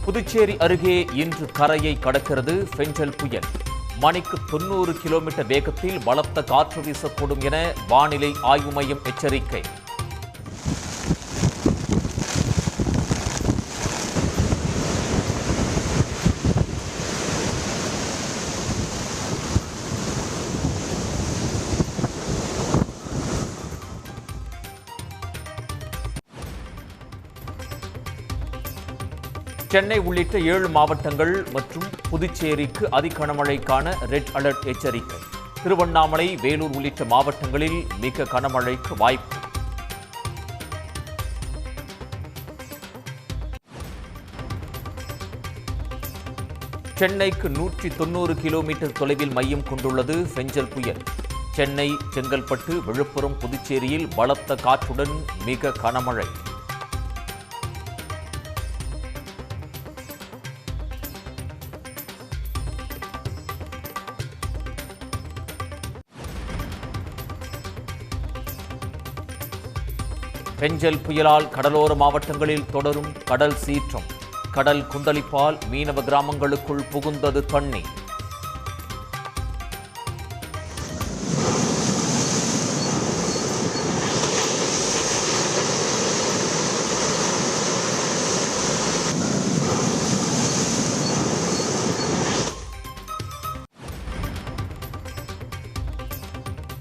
புதுச்சேரி அருகே இன்று கரையை கடக்கிறது பெஞ்சல் புயல். மணிக்கு 90 கிலோமீட்டர் வேகத்தில் பலத்த காற்று வீசக்கூடும் என வானிலை ஆய்வு மையம் எச்சரிக்கை. சென்னை உள்ளிட்ட 7 மாவட்டங்கள் மற்றும் புதுச்சேரிக்கு அதிகனமழைக்கான ரெட் அலர்ட் எச்சரிக்கை. திருவண்ணாமலை, வேலூர் உள்ளிட்ட மாவட்டங்களில் மிக கனமழைக்கு வாய்ப்பு. சென்னைக்கு 190 கிலோமீட்டர் தொலைவில் மையம் கொண்டுள்ளது பெஞ்சல் புயல். சென்னை, செங்கல்பட்டு, விழுப்புரம், புதுச்சேரியில் பலத்த காற்றுடன் மிக கனமழை. பெஞ்சல் புயலால் கடலோர மாவட்டங்களில் தொடரும் கடல் சீற்றம். கடல் கொந்தளிப்பால் மீனவ கிராமங்களுக்குள் புகுந்தது தண்ணீர்.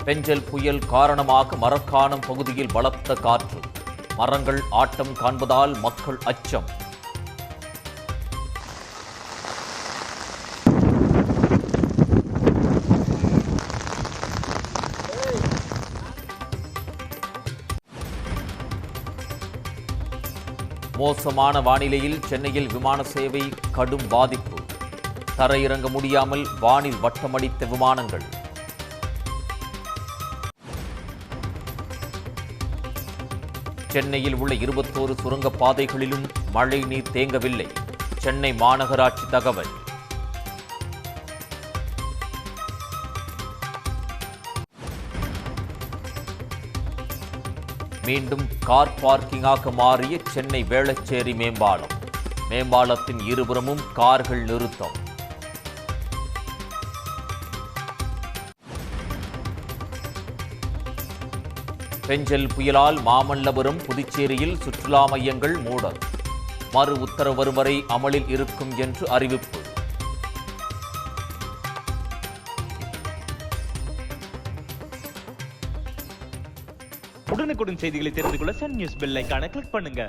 பெஞ்சல் புயல் காரணமாக மரக்காணம் பகுதியில் பலத்த காற்று. மரங்கள் ஆட்டம் காண்பதால் மக்கள் அச்சம். மோசமான வானிலையில் சென்னையில் விமான சேவை கடும் பாதிப்பு. தரையிறங்க முடியாமல் வானில் வட்டமடித்த விமானங்கள். சென்னையில் உள்ள 21 சுரங்கப் பாதைகளிலும் மழை நீர் தேங்கவில்லை. சென்னை மாநகராட்சி தகவல். மீண்டும் கார் பார்க்கிங்காக மாறிய சென்னை வேளச்சேரி மேம்பாலம். மேம்பாலத்தின் இருபுறமும் கார்கள் நிறுத்தம். பெஞ்சல் புயலால் மாமல்லபுரம், புதுச்சேரியில் சுற்றுலா மையங்கள் மூடல். மறு உத்தரவு வரும் வரை அமலில் இருக்கும் என்று அறிவிப்பு. உடனுக்குடன் செய்திகளை தெரிந்து கொள்ள சன் நியூஸ் பெல் ஐகானை கிளிக் பண்ணுங்க.